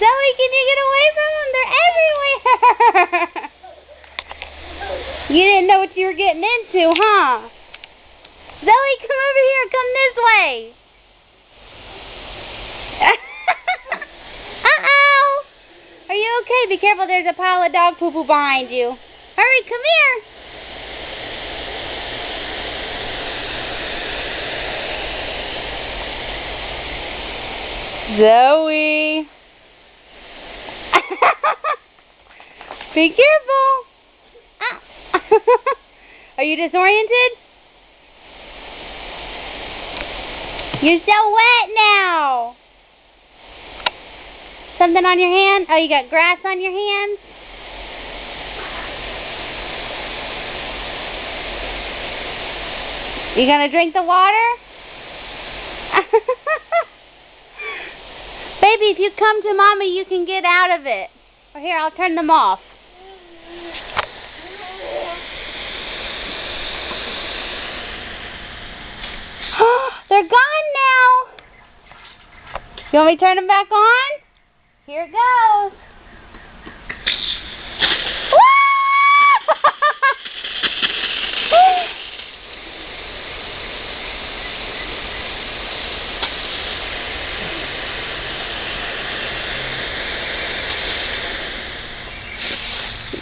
Zoe, can you get away from them? They're everywhere. You didn't know what you were getting into, huh? Zoe, come over here. Come this way. Uh-oh. Are you okay? Be careful. There's a pile of dog poo-poo behind you. Hurry, come here. Zoe. Be careful. Are you disoriented? You're so wet now. Something on your hand? Oh, you got grass on your hands? You gonna drink the water? Baby, if you come to Mommy, you can get out of it. Or here, I'll turn them off. They're gone now. You want me to turn them back on? Here it goes.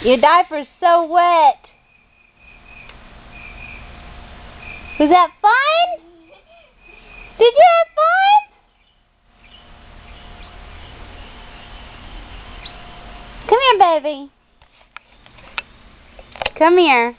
Your diaper's so wet. Was that fun? Did you have fun? Come here, baby. Come here.